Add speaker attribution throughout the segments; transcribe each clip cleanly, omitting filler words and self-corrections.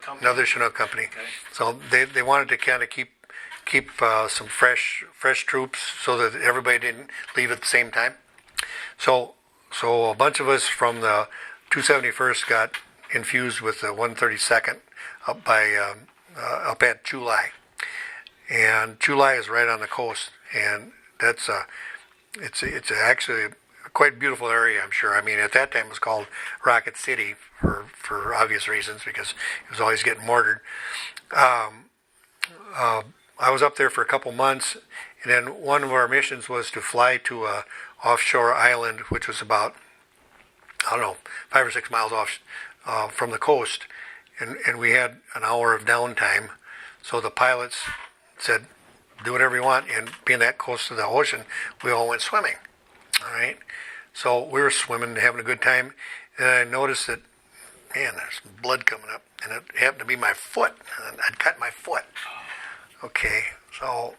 Speaker 1: company.
Speaker 2: Another Chinook company.
Speaker 1: Okay.
Speaker 2: So they wanted to kind of keep some fresh troops so that everybody didn't leave at the same time. So a bunch of us from the 271st got infused with the 132nd up at July, and July is right on the coast, and it's actually a quite beautiful area, I'm sure. I mean, at that time it was called Rocket City for obvious reasons because it was always getting mortared. I was up there for a couple months, and then one of our missions was to fly to a offshore island, which was about, I don't know, 5 or 6 miles off from the coast, and we had an hour of downtime. So the pilots said, do whatever you want, and being that close to the ocean, we all went swimming. All right, so we were swimming, having a good time, and I noticed that, man, there's blood coming up, and it happened to be my foot. I'd cut my foot. Okay, so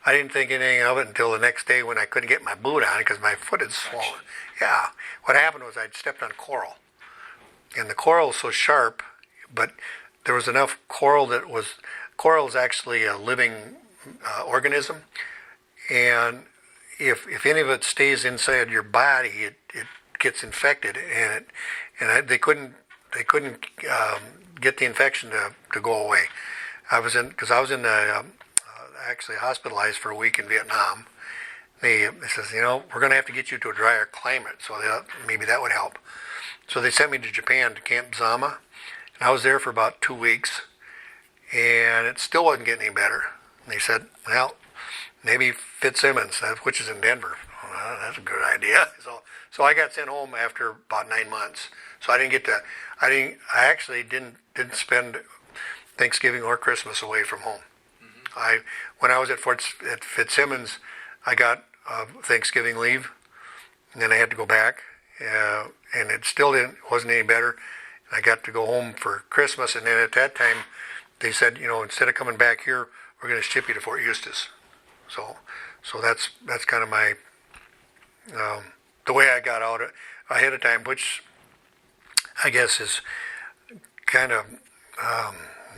Speaker 2: I didn't think anything of it until the next day when I couldn't get my boot on because my foot had swollen. Yeah, what happened was I'd stepped on coral, and the coral was so sharp, but there was enough coral coral is actually a living organism, and if any of it stays inside your body, it gets infected, they couldn't get the infection to go away. I was in actually hospitalized for a week in Vietnam. They says, we're going to have to get you to a drier climate, so maybe that would help. So they sent me to Japan to Camp Zama, and I was there for about 2 weeks, and it still wasn't getting any better. And they said, well, maybe Fitzsimmons, which is in Denver. Well, that's a good idea. So I got sent home after about 9 months. So I actually didn't spend Thanksgiving or Christmas away from home. Mm-hmm. When I was at Fitzsimmons, I got Thanksgiving leave, and then I had to go back, and it still wasn't any better. And I got to go home for Christmas, and then at that time, they said, instead of coming back here, we're going to ship you to Fort Eustis. So that's kind of my the way I got out ahead of time, which I guess is kind of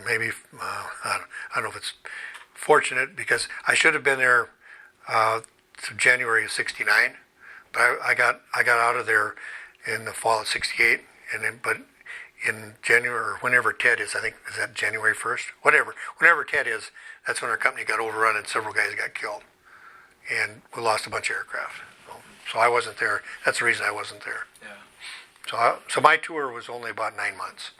Speaker 2: maybe I don't know if it's fortunate because I should have been there through January of '69, but I got out of there in the fall of '68, but in January or whenever Ted is, I think is that January 1st, whenever Ted is, that's when our company got overrun and several guys got killed, and we lost a bunch of aircraft. So I wasn't there. That's the reason I wasn't there.
Speaker 1: Yeah.
Speaker 2: So my tour was only about 9 months.